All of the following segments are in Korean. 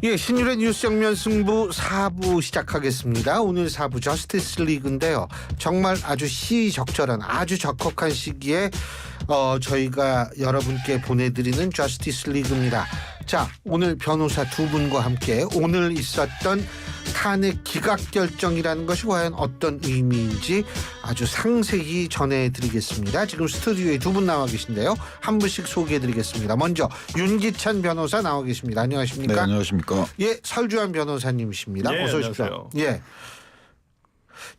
예, 신율의 뉴스 정면 승부 4부 시작하겠습니다. 오늘 4부 저스티스 리그인데요. 정말 아주 시적절한 아주 적합한 시기에 저희가 여러분께 보내드리는 저스티스 리그입니다. 자, 오늘 변호사 두 분과 함께 오늘 있었던 탄핵 기각 결정이라는 것이 과연 어떤 의미인지 아주 상세히 전해드리겠습니다. 지금 스튜디오에 두 분 나와 계신데요. 한 분씩 소개해드리겠습니다. 먼저 윤기찬 변호사 나와 계십니다. 안녕하십니까? 네, 안녕하십니까? 예, 설주환 변호사님이십니다. 예, 어서 오십시오. 안녕하세요. 예.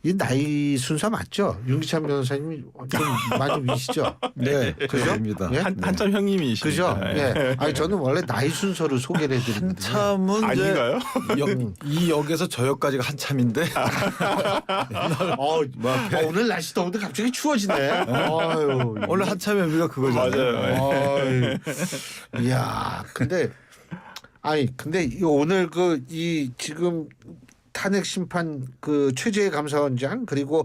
이 나이 순서 맞죠? 윤기찬 변호사님이 좀 많이 위시죠? 네, 그죠? 그렇습니다. 예? 한참 형님이시죠. 그죠? 예. 아니 저는 원래 나이 순서로 소개를 해드리는데. 한참은 이제 아닌가요? 이 역에서 저 역까지가 한참인데. 오늘 날씨 더운데 갑자기 추워지네. 아유, 원래 한참의 의미가 그거잖아요. 맞아요. 이야, 근데 오늘 지금 탄핵 심판 최재해 감사원장 그리고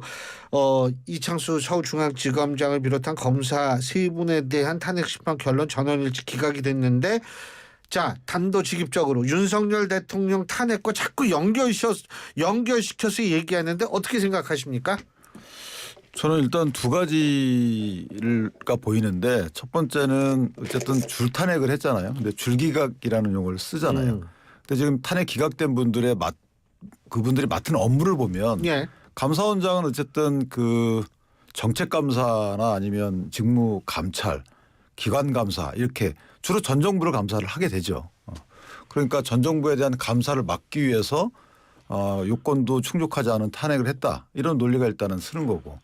이창수 서울중앙지검장을 비롯한 검사 세 분에 대한 탄핵 심판 결론 전원일치 기각이 됐는데, 자, 단도직입적으로 윤석열 대통령 탄핵과 자꾸 연결시켜서 얘기하는데 어떻게 생각하십니까? 저는 일단 두 가지가 보이는데, 첫 번째는 어쨌든 줄탄핵을 했잖아요. 근데 줄기각이라는 용어를 쓰잖아요. 근데 지금 탄핵 기각된 그분들이 맡은 업무를 보면, 예. 감사원장은 어쨌든 그 정책 감사나 아니면 직무 감찰, 기관 감사 이렇게 주로 전 정부를 감사를 하게 되죠. 그러니까 전 정부에 대한 감사를 막기 위해서 요건도 충족하지 않은 탄핵을 했다, 이런 논리가 일단은 쓰는 거고,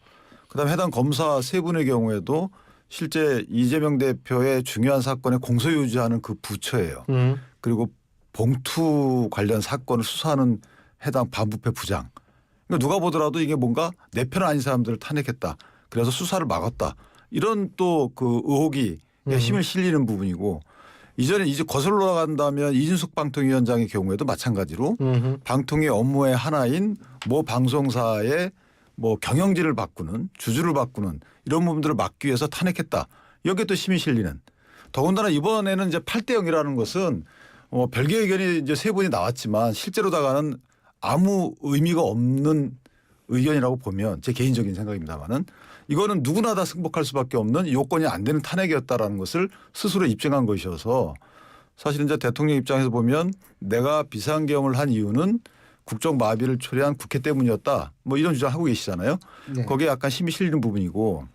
그다음에 해당 검사 세 분의 경우에도 실제 이재명 대표의 중요한 사건에 공소유지하는 그 부처예요. 그리고 봉투 관련 사건을 수사하는 해당 반부패 부장. 그러니까 누가 보더라도 이게 뭔가 내 편 아닌 사람들을 탄핵했다, 그래서 수사를 막았다, 이런 또 그 의혹이 힘을 실리는 부분이고, 이전에 이제 거슬러 올라간다면 이준석 방통위원장의 경우에도 마찬가지로 방통위 업무의 하나인 모 방송사의 뭐 경영진을 바꾸는, 주주를 바꾸는 이런 부분들을 막기 위해서 탄핵했다, 여기에 또 힘이 실리는. 더군다나 이번에는 이제 8대 0이라는 것은 별개 의견이 이제 세 분이 나왔지만 실제로다가는 아무 의미가 없는 의견이라고 보면, 제 개인적인 생각입니다만은, 이거는 누구나 다 승복할 수밖에 없는 요건이 안 되는 탄핵이었다라는 것을 스스로 입증한 것이어서, 사실 이제 대통령 입장에서 보면 내가 비상경을 한 이유는 국정 마비를 초래한 국회 때문이었다, 뭐 이런 주장하고 계시잖아요. 네. 거기에 약간 힘이 실리는 부분이고,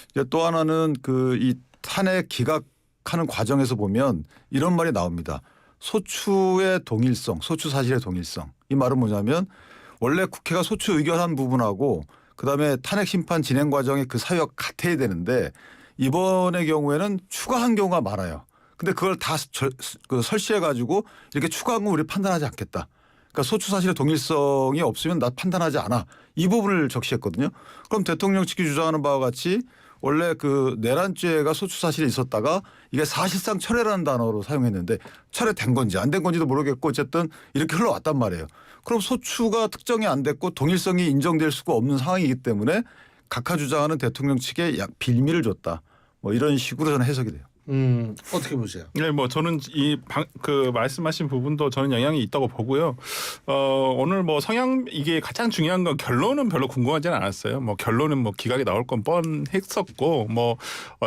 이제 또 하나는 이 탄핵 기각하는 과정에서 보면 이런 말이 나옵니다. 소추의 동일성, 소추 사실의 동일성. 이 말은 뭐냐면, 원래 국회가 소추 의결한 부분하고 그다음에 탄핵 심판 진행 과정의 그 사유가 같아야 되는데, 이번의 경우에는 추가한 경우가 많아요. 근데 그걸 다 설치해 가지고 이렇게 추가한 건 우리 판단하지 않겠다, 그러니까 소추 사실의 동일성이 없으면 나 판단하지 않아, 이 부분을 적시했거든요. 그럼 대통령 측이 주장하는 바와 같이 원래 그 내란죄가 소추 사실이 있었다가 이게 사실상 철회라는 단어로 사용했는데, 철회된 건지 안 된 건지도 모르겠고 어쨌든 이렇게 흘러왔단 말이에요. 그럼 소추가 특정이 안 됐고 동일성이 인정될 수가 없는 상황이기 때문에 각하 주장하는 대통령 측에 약 빌미를 줬다, 뭐 이런 식으로 저는 해석이 돼요. 어떻게 보세요? 네, 뭐 저는 그 말씀하신 부분도 저는 영향이 있다고 보고요. 오늘 뭐 성향, 이게 가장 중요한 건 결론은 별로 궁금하지는 않았어요. 뭐 결론은 뭐 기각이 나올 건 뻔했었고, 뭐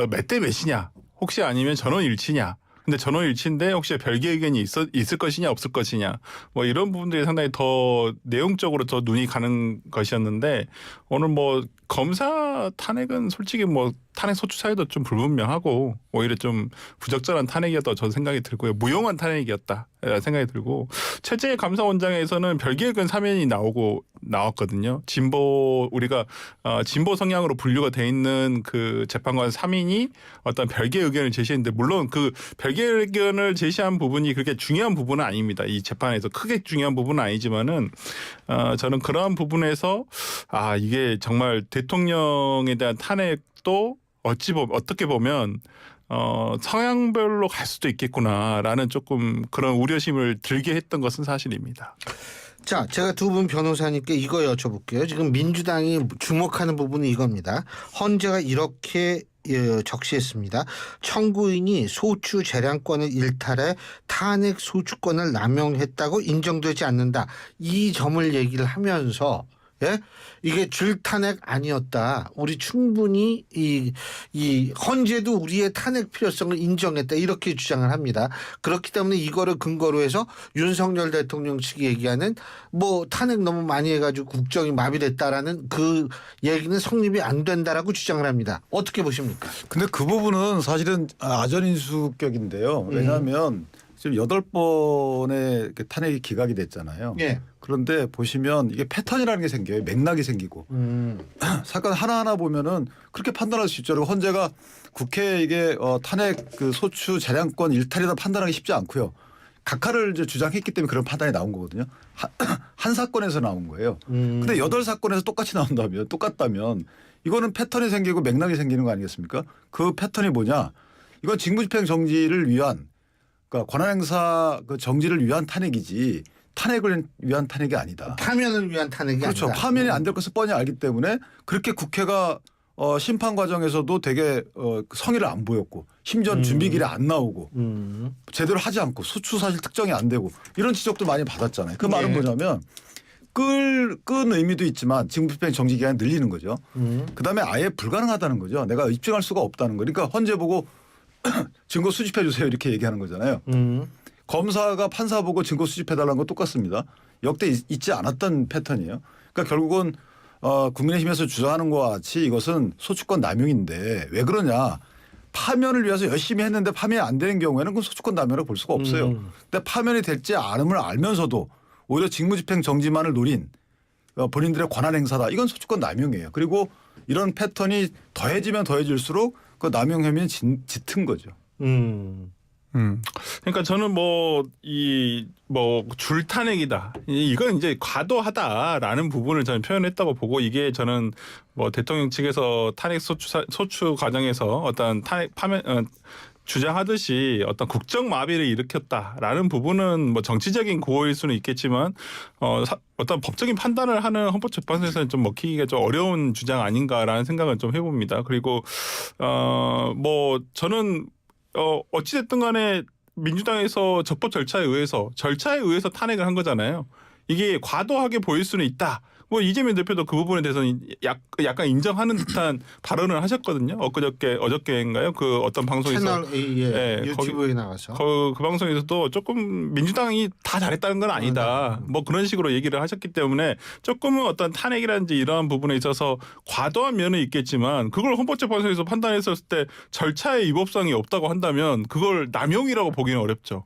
몇 대 몇이냐, 혹시 아니면 전원일치냐. 근데 전원일치인데 혹시 별개 의견이 있을 것이냐 없을 것이냐, 뭐 이런 부분들이 상당히 더 내용적으로 더 눈이 가는 것이었는데, 오늘 뭐 검사 탄핵은 솔직히 뭐 탄핵 소추 사유도 좀 불분명하고 오히려 좀 부적절한 탄핵이었다고 저는 생각이 들고요. 무용한 탄핵이었다 생각이 들고, 최재해 감사원장에서는 별개 의견 사면이 나왔거든요. 우리가 진보 성향으로 분류가 돼 있는 그 재판관 3인이 어떤 별개 의견을 제시했는데, 물론 그 별개 의견을 제시한 부분이 그렇게 중요한 부분은 아닙니다. 이 재판에서 크게 중요한 부분은 아니지만은 저는 그러한 부분에서 이게 정말 대통령에 대한 탄핵도 어떻게 보면 성향별로 갈 수도 있겠구나라는 조금 그런 우려심을 들게 했던 것은 사실입니다. 자, 제가 두 분 변호사님께 이거 여쭤볼게요. 지금 민주당이 주목하는 부분은 이겁니다. 헌재가 이렇게 적시했습니다. 청구인이 소추 재량권을 일탈해 탄핵 소추권을 남용했다고 인정되지 않는다. 이 점을 얘기를 하면서 예? 이게 줄탄핵 아니었다. 우리 충분히 이 헌재도 우리의 탄핵 필요성을 인정했다. 이렇게 주장을 합니다. 그렇기 때문에 이거를 근거로 해서 윤석열 대통령 측이 얘기하는 뭐 탄핵 너무 많이 해가지고 국정이 마비됐다라는 그 얘기는 성립이 안 된다라고 주장을 합니다. 어떻게 보십니까? 근데 그 부분은 사실은 아전인수격인데요. 왜냐하면 지금 8번의 탄핵이 기각이 됐잖아요. 예. 그런데 보시면 이게 패턴이라는 게 생겨요. 맥락이 생기고. 사건 하나하나 보면은 그렇게 판단할 수 있죠. 그리고 헌재가 국회 이게 탄핵 그 소추 재량권 일탈이다 판단하기 쉽지 않고요. 각하를 이제 주장했기 때문에 그런 판단이 나온 거거든요. 한 사건에서 나온 거예요. 근데 8사건에서 똑같이 나온다면 똑같다면 이거는 패턴이 생기고 맥락이 생기는 거 아니겠습니까? 그 패턴이 뭐냐? 이건 직무집행 정지를 위한 그러니까 권한행사 그 정지를 위한 탄핵이지 탄핵을 위한 탄핵이 아니다. 파면을 위한 탄핵이 그렇죠. 아니다. 파면이 안 될 것을 뻔히 알기 때문에 그렇게 국회가 심판 과정에서도 되게 성의를 안 보였고 심지어 준비길에 안 나오고 제대로 하지 않고 수추 사실 특정이 안 되고 이런 지적도 많이 받았잖아요. 그 말은 네. 뭐냐면 끈 의미도 있지만 직무집행 정지 기간이 늘리는 거죠. 그다음에 아예 불가능하다는 거죠. 내가 입증할 수가 없다는 거. 그러니까 헌재 보고 증거 수집해 주세요 이렇게 얘기하는 거잖아요. 검사가 판사 보고 증거 수집해 달라는 거 똑같습니다. 역대 있지 않았던 패턴이에요. 그러니까 결국은 국민의힘에서 주장하는 것과 같이 이것은 소추권 남용인데 왜 그러냐. 파면을 위해서 열심히 했는데 파면이 안 되는 경우에는 그건 소추권 남용이라고 볼 수가 없어요. 근데 파면이 될지 않음을 알면서도 오히려 직무집행 정지만을 노린 본인들의 권한 행사다. 이건 소추권 남용이에요. 그리고 이런 패턴이 더해지면 더해질수록 그 남용 혐의는 짙은 거죠. 그러니까 저는 줄탄핵이다. 이건 이제 과도하다라는 부분을 저는 표현했다고 보고 이게 저는 뭐 대통령 측에서 탄핵 소추 과정에서 어떤 탄핵 파면 주장하듯이 어떤 국정 마비를 일으켰다라는 부분은 뭐 정치적인 구호일 수는 있겠지만 어떤 법적인 판단을 하는 헌법재판소에서는 좀 먹히기가 좀 어려운 주장 아닌가라는 생각을 좀 해봅니다. 그리고 저는 어찌됐든 간에 민주당에서 적법 절차에 의해서 탄핵을 한 거잖아요. 이게 과도하게 보일 수는 있다. 뭐 이재명 대표도 그 부분에 대해서는 약간 인정하는 듯한 발언을 하셨거든요. 어저께인가요? 그 어떤 방송에서 채널 A의 네, 유튜브에 나가서 그 방송에서도 조금 민주당이 다 잘했다는 건 아니다. 뭐 그런 식으로 얘기를 하셨기 때문에 조금은 어떤 탄핵이라든지 이러한 부분에 있어서 과도한 면은 있겠지만 그걸 헌법재판소에서 판단했을 때 절차의 위법성이 없다고 한다면 그걸 남용이라고 보기는 어렵죠.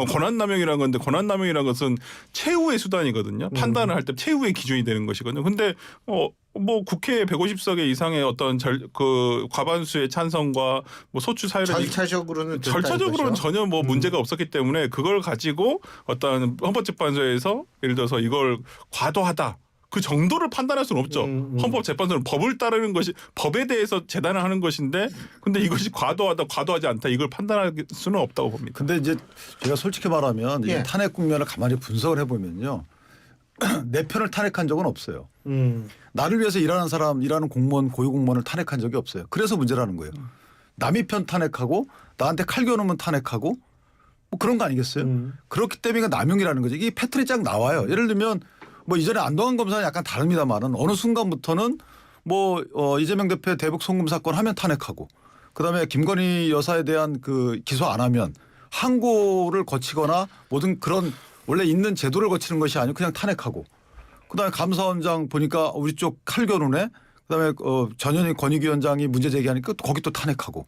권한 남용이라는 건데 권한 남용이라는 것은 최후의 수단이거든요. 판단을 할 때 최후의 기준이 되는 것이거든요. 근데 뭐 국회 150석 이상의 어떤 그 과반수의 찬성과 뭐 소추 사유를 절차적으로는 전혀 뭐 문제가 없었기 때문에 그걸 가지고 어떤 헌법재판소에서 예를 들어서 이걸 과도하다. 그 정도를 판단할 수는 없죠. 헌법재판소는 법을 따르는 것이 법에 대해서 재단을 하는 것인데 근데 이것이 과도하다 과도하지 않다 이걸 판단할 수는 없다고 봅니다. 근데 이제 제가 솔직히 말하면 이 탄핵 국면을 가만히 분석을 해보면요. 내 편을 탄핵한 적은 없어요. 나를 위해서 일하는 사람, 일하는 공무원, 고위공무원을 탄핵한 적이 없어요. 그래서 문제라는 거예요. 남의 편 탄핵하고 나한테 칼 겨누면 탄핵하고 뭐 그런 거 아니겠어요? 그렇기 때문에 남용이라는 거죠. 이게 패턴이 쫙 나와요. 예를 들면 뭐 이전에 안동환 검사는 약간 다릅니다만은 어느 순간부터는 이재명 대표의 대북 송금 사건 하면 탄핵하고 그다음에 김건희 여사에 대한 그 기소 안 하면 항고를 거치거나 모든 그런 원래 있는 제도를 거치는 것이 아니고 그냥 탄핵하고 그다음에 감사원장 보니까 우리 쪽 칼 겨누네 그다음에 전현희 권익위원장이 문제 제기하니까 거기 또 탄핵하고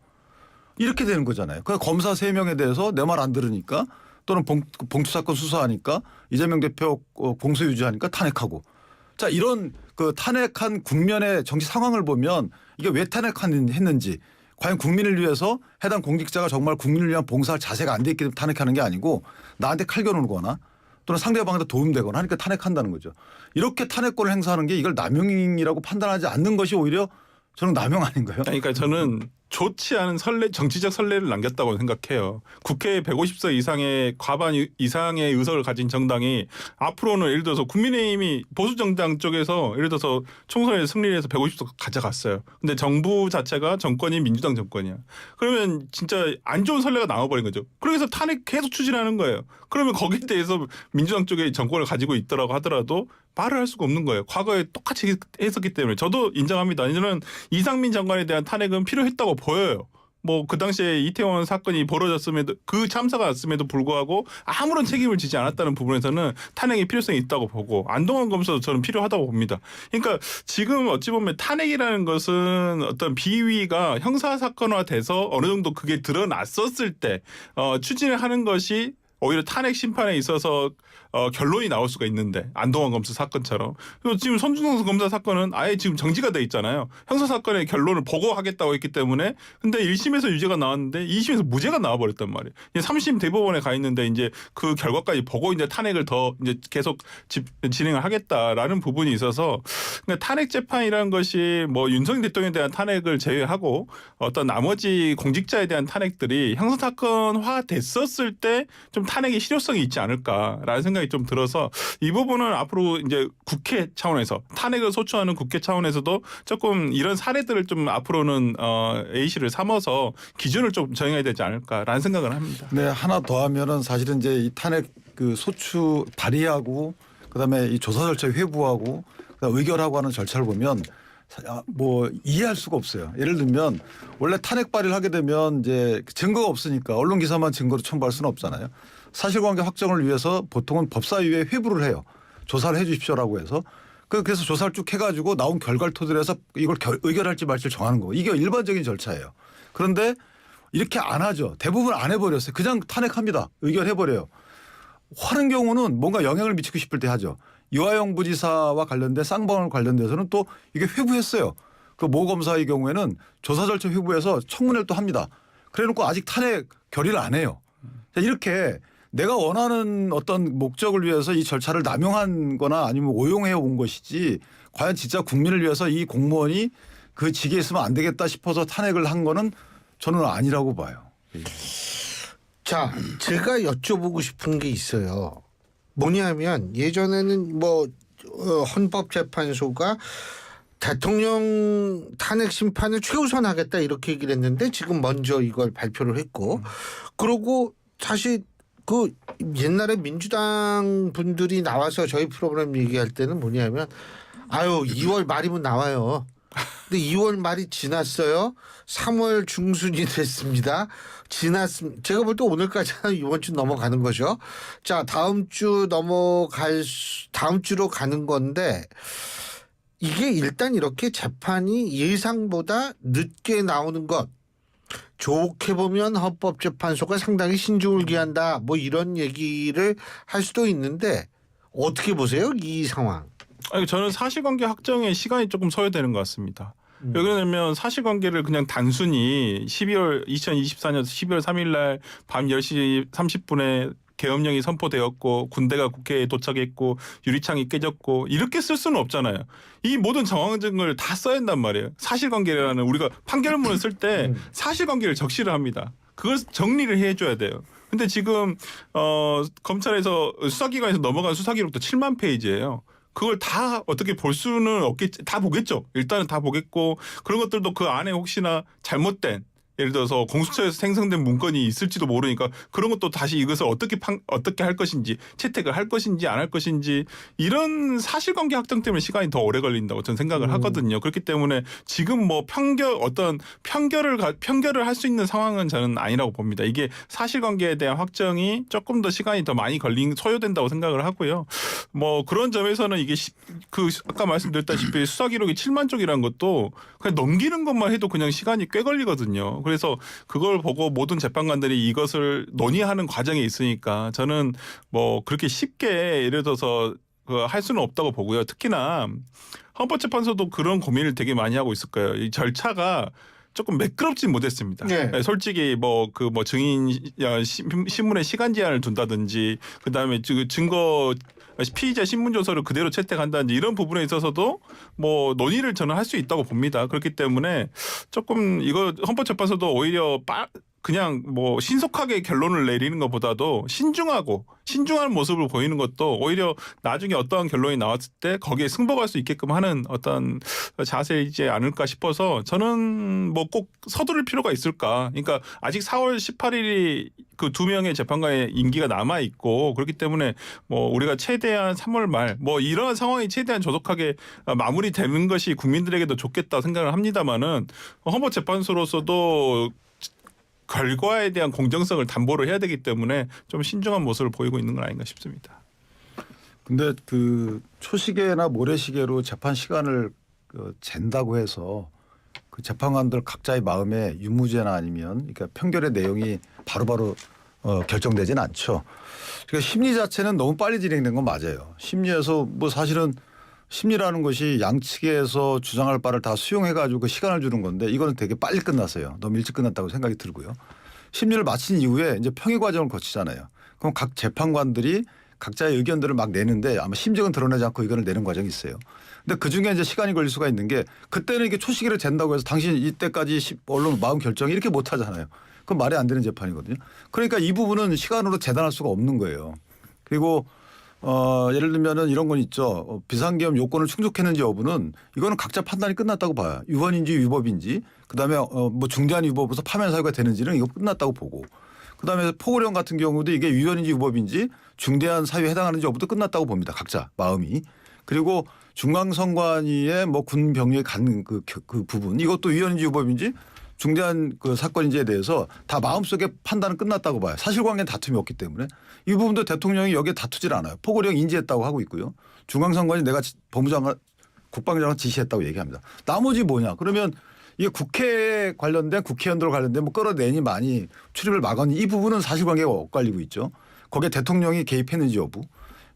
이렇게 되는 거잖아요. 그러니까 검사 3명에 대해서 내 말 안 들으니까 또는 봉투 사건 수사하니까 이재명 대표 공소 유지하니까 탄핵하고 자 이런 그 탄핵한 국면의 정치 상황을 보면 이게 왜 탄핵했는지 과연 국민을 위해서 해당 공직자가 정말 국민을 위한 봉사할 자세가 안 돼 있기 때문에 탄핵하는 게 아니고 나한테 칼 겨누거나 또는 상대방한테 도움되거나 하니까 탄핵한다는 거죠. 이렇게 탄핵권을 행사하는 게 이걸 남용이라고 판단하지 않는 것이 오히려 저는 남용 아닌가요? 그러니까 저는 좋지 않은 정치적 선례를 남겼다고 생각해요. 국회에 150석 이상의 과반 이상의 의석을 가진 정당이 앞으로는 예를 들어서 국민의힘이 보수 정당 쪽에서 예를 들어서 총선에 승리를 해서 150석 가져갔어요. 근데 정부 자체가 정권이 민주당 정권이야. 그러면 진짜 안 좋은 선례가 나와버린 거죠. 그래서 탄핵 계속 추진하는 거예요. 그러면 거기에 대해서 민주당 쪽에 정권을 가지고 있더라고 하더라도 말을 할 수가 없는 거예요. 과거에 똑같이 했었기 때문에 저도 인정합니다. 저는 이상민 장관에 대한 탄핵은 필요했다고 보여요. 뭐 그 당시에 이태원 사건이 벌어졌음에도 그 참사가 났음에도 불구하고 아무런 책임을 지지 않았다는 부분에서는 탄핵의 필요성이 있다고 보고 안동환 검사도 저는 필요하다고 봅니다. 그러니까 지금 어찌 보면 탄핵이라는 것은 어떤 비위가 형사 사건화돼서 어느 정도 그게 드러났었을 때 추진을 하는 것이 오히려 탄핵 심판에 있어서 결론이 나올 수가 있는데 안동환 검사 사건처럼 그리고 지금 손준성 검사 사건은 아예 지금 정지가 돼 있잖아요. 형사 사건의 결론을 보고하겠다고 했기 때문에 근데 1심에서 유죄가 나왔는데 2심에서 무죄가 나와버렸단 말이에요. 이제 3심 대법원에 가 있는데 이제 그 결과까지 보고 이제 탄핵을 더 이제 계속 진행을 하겠다라는 부분이 있어서 그러니까 탄핵 재판이라는 것이 뭐 윤석열 대통령에 대한 탄핵을 제외하고 어떤 나머지 공직자에 대한 탄핵들이 형사 사건화 됐었을 때 좀 탄핵의 실효성이 있지 않을까라는 생각이 좀 들어서 이 부분은 앞으로 이제 국회 차원에서 탄핵을 소추하는 국회 차원에서도 조금 이런 사례들을 좀 앞으로는 A시를 삼아서 기준을 좀 정해야 되지 않을까라는 생각을 합니다. 네, 하나 더 하면은 사실은 이제 이 탄핵 그 소추 발의하고 그다음에 이 조사 절차 회부하고 그다음에 의결하고 하는 절차를 보면 뭐 이해할 수가 없어요. 예를 들면 원래 탄핵 발의를 하게 되면 이제 증거가 없으니까 언론 기사만 증거로 첨부할 수는 없잖아요. 사실관계 확정을 위해서 보통은 법사위에 회부를 해요. 조사를 해 주십시오라고 해서 그래서 조사를 쭉 해가지고 나온 결과를 토대로 해서 이걸 의결할지 말지 정하는 거. 이게 일반적인 절차예요. 그런데 이렇게 안 하죠. 대부분 안 해버렸어요. 그냥 탄핵합니다. 의결해버려요. 하는 경우는 뭔가 영향을 미치고 싶을 때 하죠. 유아용 부지사와 관련된 쌍방울 관련돼서는 또 이게 회부했어요. 그 모 검사의 경우에는 조사 절차 회부해서 청문회를 또 합니다. 그래놓고 아직 탄핵 결의를 안 해요. 이렇게 내가 원하는 어떤 목적을 위해서 이 절차를 남용한 거나 아니면 오용해 온 것이지 과연 진짜 국민을 위해서 이 공무원이 그 직에 있으면 안 되겠다 싶어서 탄핵을 한 거는 저는 아니라고 봐요. 자, 제가 여쭤보고 싶은 게 있어요. 뭐냐면 예전에는 뭐 헌법재판소가 대통령 탄핵 심판을 최우선하겠다 이렇게 얘기를 했는데 지금 먼저 이걸 발표를 했고 그러고 사실 그 옛날에 민주당 분들이 나와서 저희 프로그램 얘기할 때는 뭐냐면 아유 2월 말이면 나와요. 근데 2월 말이 지났어요. 3월 중순이 됐습니다. 제가 볼 때 오늘까지 이번 주 넘어가는 거죠. 자, 다음 주로 가는 건데 이게 일단 이렇게 재판이 예상보다 늦게 나오는 것 좋게 보면 헌법재판소가 상당히 신중을 기한다 뭐 이런 얘기를 할 수도 있는데 어떻게 보세요? 이 상황. 아니, 저는 사실관계 확정에 시간이 조금 소요되는 것 같습니다. 왜 그러냐면 사실관계를 그냥 단순히 2024년 12월 3일 날 밤 10시 30분에 계엄령이 선포되었고 군대가 국회에 도착했고 유리창이 깨졌고 이렇게 쓸 수는 없잖아요. 이 모든 정황 증거를 다 써야 한단 말이에요. 사실관계라는 우리가 판결문을 쓸 때 사실관계를 적시를 합니다. 그걸 정리를 해줘야 돼요. 근데 지금 검찰에서 수사기관에서 넘어간 수사기록도 7만 페이지예요. 그걸 다 어떻게 볼 수는 없겠지. 다 보겠죠. 일단은 다 보겠고 그런 것들도 그 안에 혹시나 잘못된 예를 들어서 공수처에서 생성된 문건이 있을지도 모르니까 그런 것도 다시 이것을 어떻게 할 것인지 채택을 할 것인지 안 할 것인지 이런 사실관계 확정 때문에 시간이 더 오래 걸린다고 저는 생각을 하거든요. 그렇기 때문에 지금 뭐 편결을 할 수 있는 상황은 저는 아니라고 봅니다. 이게 사실관계에 대한 확정이 조금 더 시간이 더 많이 소요된다고 생각을 하고요. 뭐 그런 점에서는 이게 아까 말씀드렸다시피 수사 기록이 7만 쪽이라는 것도 그냥 넘기는 것만 해도 그냥 시간이 꽤 걸리거든요. 그래서 그걸 보고 모든 재판관들이 이것을 논의하는 과정에 있으니까 저는 뭐 그렇게 쉽게 예를 들어서 할 수는 없다고 보고요. 특히나 헌법재판소도 그런 고민을 되게 많이 하고 있을 거예요. 이 절차가 조금 매끄럽진 못했습니다. 네. 네, 솔직히 뭐 증인 신문에 시간 제한을 둔다든지 그다음에 증거 피의자 신문 조서를 그대로 채택한다든지 이런 부분에 있어서도 뭐 논의를 저는 할 수 있다고 봅니다. 그렇기 때문에 조금 이거 헌법재판소도 오히려 그냥 뭐 신속하게 결론을 내리는 것보다도 신중한 모습을 보이는 것도 오히려 나중에 어떠한 결론이 나왔을 때 거기에 승복할 수 있게끔 하는 어떤 자세이지 않을까 싶어서 저는 뭐 꼭 서두를 필요가 있을까. 그러니까 아직 4월 18일이 그 2명의 재판관의 임기가 남아 있고 그렇기 때문에 뭐 우리가 최대한 3월 말 뭐 이러한 상황이 최대한 조속하게 마무리되는 것이 국민들에게도 좋겠다 생각을 합니다만은 헌법재판소로서도 결과에 대한 공정성을 담보를 해야 되기 때문에 좀 신중한 모습을 보이고 있는 건 아닌가 싶습니다. 근데 그 초시계나 모래시계로 재판 시간을 잰다고 해서 그 재판관들 각자의 마음에 유무죄나 아니면 그러니까 판결의 내용이 바로바로 결정되지는 않죠. 그러니까 심리 자체는 너무 빨리 진행된 건 맞아요. 심리에서 뭐 사실은 심리라는 것이 양측에서 주장할 바를 다 수용해가지고 그 시간을 주는 건데 이거는 되게 빨리 끝났어요. 너무 일찍 끝났다고 생각이 들고요. 심리를 마친 이후에 이제 평의 과정을 거치잖아요. 그럼 각 재판관들이 각자의 의견들을 막 내는데 아마 심증은 드러내지 않고 의견을 내는 과정이 있어요. 근데 그 중에 이제 시간이 걸릴 수가 있는 게 그때는 이게 초시계를 잰다고 해서 당신 이때까지 언론 마음 결정이 이렇게 못 하잖아요. 그건 말이 안 되는 재판이거든요. 그러니까 이 부분은 시간으로 재단할 수가 없는 거예요. 그리고 예를 들면은 이런 건 있죠. 비상계엄 요건을 충족했는지 여부는 이거는 각자 판단이 끝났다고 봐요. 위헌인지 위법인지 그다음에 뭐 중대한 위법에서 파면 사유가 되는지는 이거 끝났다고 보고 그다음에 포고령 같은 경우도 이게 위헌인지 위법인지 중대한 사유에 해당하는지 여부도 끝났다고 봅니다. 각자 마음이. 그리고 중앙선관위의 뭐 군 병력이 간 그 부분 이것도 위헌인지 위법인지 중대한 그 사건인지에 대해서 다 마음속에 판단은 끝났다고 봐요. 사실관계는 다툼이 없기 때문에 이 부분도 대통령이 여기에 다투질 않아요. 포고령 인지했다고 하고 있고요. 중앙선관위 내가 법무장관 국방장관 지시했다고 얘기합니다. 나머지 뭐냐 그러면 이게 국회에 관련된 국회의원들 관련된 뭐 끌어내니 많이 출입을 막았니 이 부분은 사실관계가 엇갈리고 있죠. 거기에 대통령이 개입했는지 여부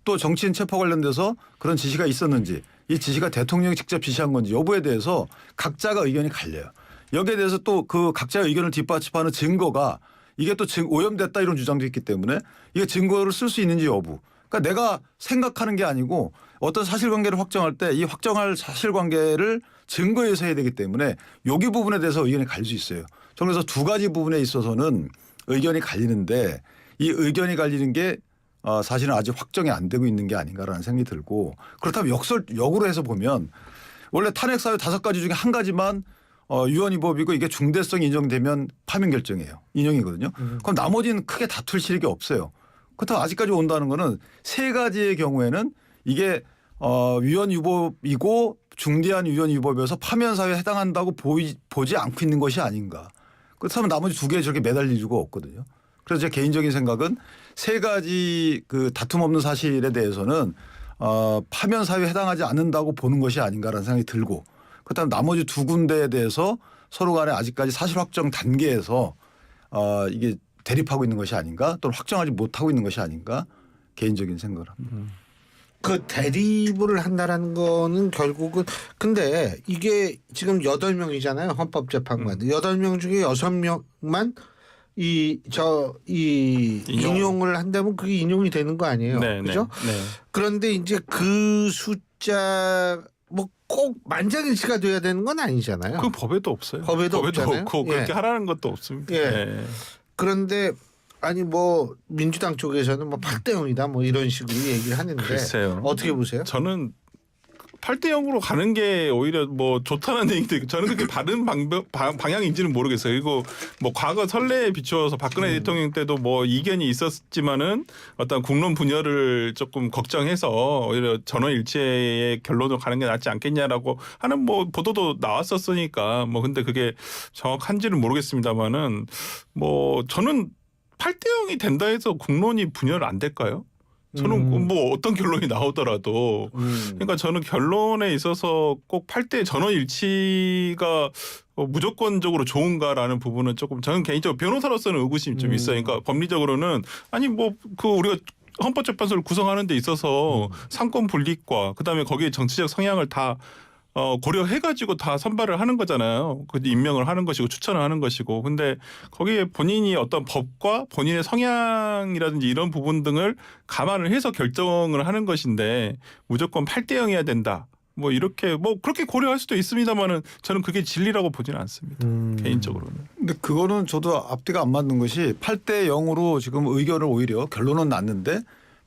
또 정치인 체포 관련돼서 그런 지시가 있었는지 이 지시가 대통령이 직접 지시한 건지 여부에 대해서 각자가 의견이 갈려요. 여기에 대해서 또 그 각자의 의견을 뒷받침하는 증거가 이게 또 오염됐다 이런 주장도 있기 때문에 이게 증거를 쓸 수 있는지 여부. 그러니까 내가 생각하는 게 아니고 어떤 사실관계를 확정할 때 이 확정할 사실관계를 증거에서 해야 되기 때문에 여기 부분에 대해서 의견이 갈릴 수 있어요. 저는 그래서 두 가지 부분에 있어서는 의견이 갈리는데 이 의견이 갈리는 게 사실은 아직 확정이 안 되고 있는 게 아닌가라는 생각이 들고 그렇다면 역으로 해서 보면 원래 탄핵 사유 5가지 중에 한 가지만 위헌위법이고 이게 중대성이 인정되면 파면 결정이에요. 인용이거든요. 그럼 나머지는 크게 다툴 실익이 없어요. 그렇다고 아직까지 온다는 거는 3가지의 경우에는 이게 위헌위법이고 중대한 위헌위법이어서 파면 사유에 해당한다고 보지 않고 있는 것이 아닌가. 그렇다면 나머지 2개에 저렇게 매달릴 이유가 없거든요. 그래서 제 개인적인 생각은 3가지 그 다툼 없는 사실에 대해서는 파면 사유에 해당하지 않는다고 보는 것이 아닌가라는 생각이 들고 그렇다면 나머지 2군데에 대해서 서로 간에 아직까지 사실 확정 단계에서 이게 대립하고 있는 것이 아닌가 또는 확정하지 못하고 있는 것이 아닌가 개인적인 생각을 합니다. 그 대립을 한다라는 거는 결국은 근데 이게 지금 8명이잖아요. 헌법재판관. 8명 중에 6명만 인용을 한다면 그게 인용이 되는 거 아니에요. 네, 그죠? 네. 그런데 이제 그 숫자 뭐 꼭 만장일치가 돼야 되는 건 아니잖아요. 그 법에도 없어요. 법에도 없잖아요. 없고 그렇게 예. 하라는 것도 없습니다. 예. 네. 그런데 아니 뭐 민주당 쪽에서는 뭐 8대 0이다 뭐 이런 식으로 얘기를 하는데 글쎄요. 어떻게 보세요? 저는 8대 0으로 가는 게 오히려 뭐 좋다는 얘기도 있고 저는 그렇게 바른 방향인지는 모르겠어요. 그리고 뭐 과거 선례에 비추어서 박근혜 대통령 때도 뭐 이견이 있었지만은 어떤 국론 분열을 조금 걱정해서 오히려 전원일체의 결론으로 가는 게 낫지 않겠냐라고 하는 뭐 보도도 나왔었으니까 뭐 근데 그게 정확한지는 모르겠습니다만은 뭐 저는 8대 0이 된다 해서 국론이 분열 안 될까요? 저는 뭐 어떤 결론이 나오더라도 그러니까 저는 결론에 있어서 꼭 8대 전원 일치가 무조건적으로 좋은가라는 부분은 조금 저는 개인적으로 변호사로서는 의구심이 좀 있어요. 그러니까 법리적으로는 아니 뭐 그 우리가 헌법재판소를 구성하는 데 있어서 상권 분립과 그다음에 거기에 정치적 성향을 다 고려해가지고 다 선발을 하는 거잖아요. 그 임명을 하는 것이고 추천을 하는 것이고. 근데 거기에 본인이 어떤 법과 본인의 성향이라든지 이런 부분 등을 감안을 해서 결정을 하는 것인데 무조건 8대 0이어야 된다. 뭐 이렇게 뭐 그렇게 고려할 수도 있습니다만은 저는 그게 진리라고 보지는 않습니다. 개인적으로는. 근데 그거는 저도 앞뒤가 안 맞는 것이 8대 0으로 지금 의견을 오히려 결론은 났는데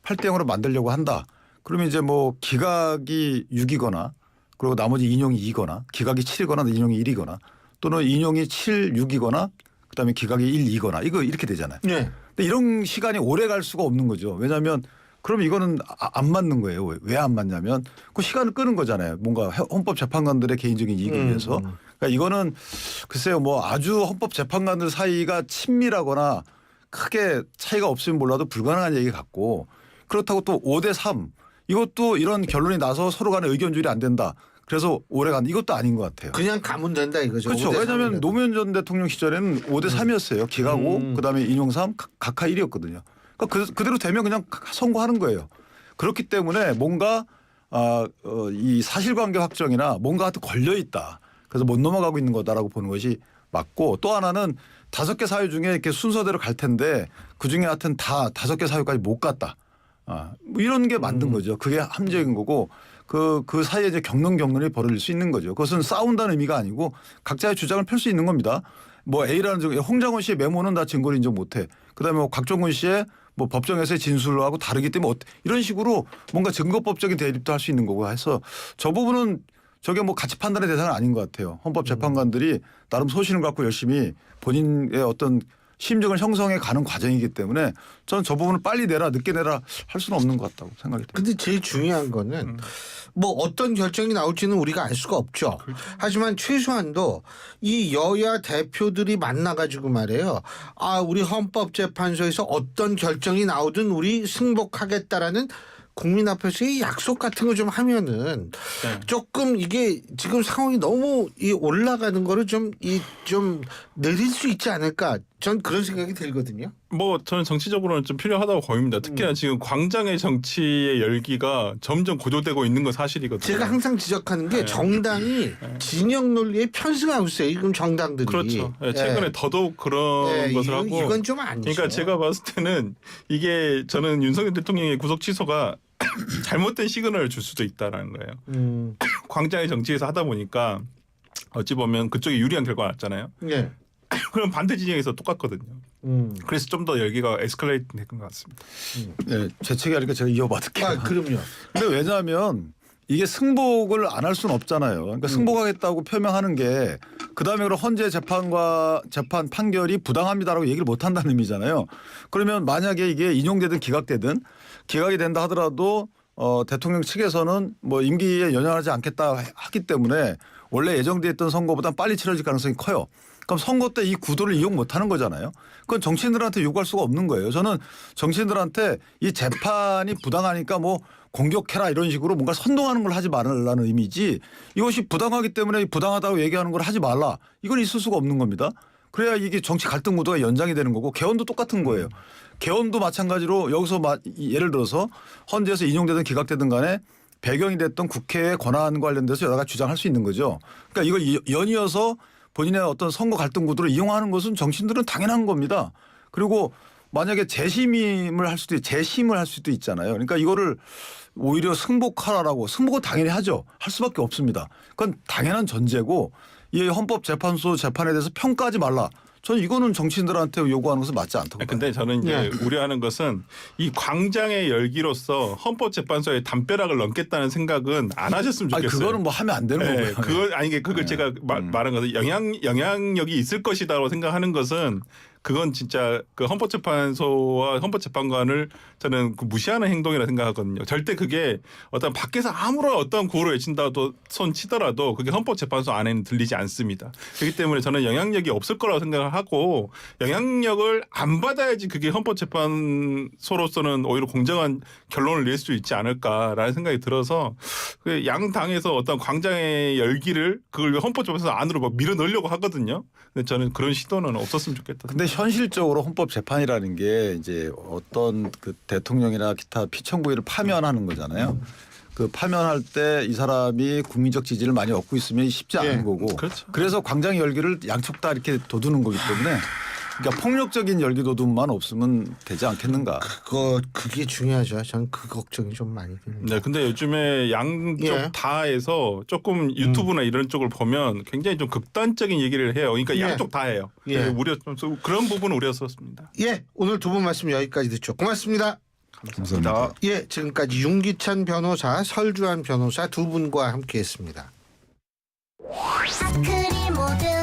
8대 0으로 만들려고 한다. 그러면 이제 뭐 기각이 6이거나 그리고 나머지 인용이 2거나 기각이 7이거나 인용이 1이거나 또는 인용이 7, 6이거나 그다음에 기각이 1, 2거나 이거 이렇게 되잖아요. 네. 근데 이런 시간이 오래 갈 수가 없는 거죠. 왜냐하면 그럼 이거는 안 맞는 거예요. 왜 안 맞냐면 그 시간을 끄는 거잖아요. 뭔가 헌법재판관들의 개인적인 이익을 위해서. 그러니까 이거는 글쎄요 뭐 아주 헌법재판관들 사이가 친밀하거나 크게 차이가 없으면 몰라도 불가능한 얘기 같고 그렇다고 또 5대 3 이것도 이런 결론이 나서 서로 간에 의견 조율이 안 된다. 그래서 오래 간 이것도 아닌 것 같아요. 그냥 가면 된다 이거죠. 그렇죠. 5대 3 왜냐하면 이라도. 노무현 전 대통령 시절에는 5대 3이었어요. 기각 5 그다음에 인용 3 각하 1이었거든요. 그러니까 그대로 되면 그냥 선고하는 거예요. 그렇기 때문에 뭔가 이 사실관계 확정이나 뭔가 하여튼 걸려 있다. 그래서 못 넘어가고 있는 거다라고 보는 것이 맞고 또 하나는 5개 사유 중에 이렇게 순서대로 갈 텐데 그중에 하여튼 다 5개 사유까지 못 갔다. 뭐 이런 게 만든 거죠. 그게 함정인 거고 그 사이에 이제 경론이 벌어질 수 있는 거죠. 그것은 싸운다는 의미가 아니고 각자의 주장을 펼 수 있는 겁니다. 뭐 A라는 증거, 홍장원 씨의 메모는 다 증거를 인정 못해. 그다음에 뭐 곽종근 씨의 뭐 법정에서의 진술하고 다르기 때문에 이런 식으로 뭔가 증거법적인 대립도 할 수 있는 거고 해서 저 부분은 저게 뭐 가치 판단의 대상은 아닌 것 같아요. 헌법재판관들이 나름 소신을 갖고 열심히 본인의 어떤 심증을 형성해 가는 과정이기 때문에 저는 저 부분을 빨리 내라 늦게 내라 할 수는 없는 것 같다고 생각이 듭니다. 근데 제일 중요한 거는 뭐 어떤 결정이 나올지는 우리가 알 수가 없죠. 하지만 최소한도 이 여야 대표들이 만나가지고 말이에요. 우리 헌법재판소에서 어떤 결정이 나오든 우리 승복하겠다라는 국민 앞에서의 약속 같은 거 좀 하면은 조금 이게 지금 상황이 너무 올라가는 거를 좀 내릴 수 있지 않을까. 전 그런 생각이 들거든요. 뭐 저는 정치적으로는 좀 필요하다고 보입니다. 특히나 지금 광장의 정치의 열기가 점점 고조되고 있는 건 사실이거든요. 제가 항상 지적하는 게 정당이 진영 논리에 편승하고 있어요. 지금 정당들이. 그렇죠. 최근에 더더욱 그런 것을 하고. 이건 좀 아니죠. 그러니까 제가 봤을 때는 이게 저는 윤석열 대통령의 구속 취소가 잘못된 시그널을 줄 수도 있다라는 거예요. 광장의 정치에서 하다 보니까 어찌 보면 그쪽이 유리한 결과가 났잖아요. 네. 그럼 반대 진영에서 똑같거든요. 그래서 좀 더 열기가 에스컬레이트 된 것 같습니다. 네, 제 책이 아니까 제가 이어받을게요. 그럼요. 근데 왜냐하면 이게 승복을 안 할 수는 없잖아요. 그러니까 승복하겠다고 표명하는 게 그다음에 그럼 헌재 재판 판결이 부당합니다라고 얘기를 못 한다는 의미잖아요. 그러면 만약에 이게 인용되든 기각이 된다 하더라도 대통령 측에서는 뭐 임기에 연연하지 않겠다 하기 때문에 원래 예정돼 있던 선거보다 빨리 치러질 가능성이 커요. 그럼 선거 때 이 구도를 이용 못 하는 거잖아요. 그건 정치인들한테 요구할 수가 없는 거예요. 저는 정치인들한테 이 재판이 부당하니까 뭐 공격해라 이런 식으로 뭔가 선동하는 걸 하지 말라는 의미지 이것이 부당하기 때문에 부당하다고 얘기하는 걸 하지 말라. 이건 있을 수가 없는 겁니다. 그래야 이게 정치 갈등 구도가 연장이 되는 거고 개헌도 똑같은 거예요. 개헌도 마찬가지로 여기서 예를 들어서 헌재에서 인용되든 기각되든 간에 배경이 됐던 국회의 권한 관련돼서 여러 가지 주장할 수 있는 거죠. 그러니까 이걸 연이어서 본인의 어떤 선거 갈등 구도를 이용하는 것은 정치인들은 당연한 겁니다. 그리고 만약에 재심을 할 수도 있잖아요. 그러니까 이거를 오히려 승복하라고 승복은 당연히 하죠. 할 수밖에 없습니다. 그건 당연한 전제고 이 헌법재판소 재판에 대해서 평가하지 말라. 저는 이거는 정치인들한테 요구하는 것은 맞지 않다고 봐요. 근데 저는 이제 우려하는 것은 이 광장의 열기로서 헌법재판소의 담벼락을 넘겠다는 생각은 안 하셨으면 좋겠어요. 그거는 뭐 하면 안 되는 거고요. 그걸 제가 말한 것은 영향력이 있을 것이다라고 생각하는 것은 그건 진짜 그 헌법재판소와 헌법재판관을 저는 무시하는 행동이라 생각하거든요. 절대 그게 어떤 밖에서 아무런 어떤 구호를 외친다도 손 치더라도 그게 헌법재판소 안에는 들리지 않습니다. 그렇기 때문에 저는 영향력이 없을 거라고 생각을 하고 영향력을 안 받아야지 그게 헌법재판소로서는 오히려 공정한 결론을 낼 수 있지 않을까라는 생각이 들어서 양 당에서 어떤 광장의 열기를 그걸 헌법재판소 안으로 막 밀어 넣으려고 하거든요. 근데 저는 그런 시도는 없었으면 좋겠다. 근데 현실적으로 헌법재판이라는 게 이제 어떤 그 대통령이나 기타 피청구의를 파면하는 거잖아요. 그 파면할 때 이 사람이 국민적 지지를 많이 얻고 있으면 쉽지 않은 예. 거고. 그렇죠. 그래서 광장 열기를 양쪽 다 이렇게 돋우는 거기 때문에 그러니까 폭력적인 열기 도둠만 없으면 되지 않겠는가. 그게 중요하죠. 저는 그 걱정이 좀 많이 듭니다. 네, 근데 요즘에 양쪽 예. 다에서 조금 유튜브나 이런 쪽을 보면 굉장히 좀 극단적인 얘기를 해요. 그러니까 예. 양쪽 다 해요. 예. 그런 부분 우려스럽습니다. 예, 오늘 두 분 말씀 여기까지 듣죠. 고맙습니다. 감사합니다. 예, 지금까지 윤기찬 변호사, 설주한 변호사 두 분과 함께했습니다. 아크릴 모드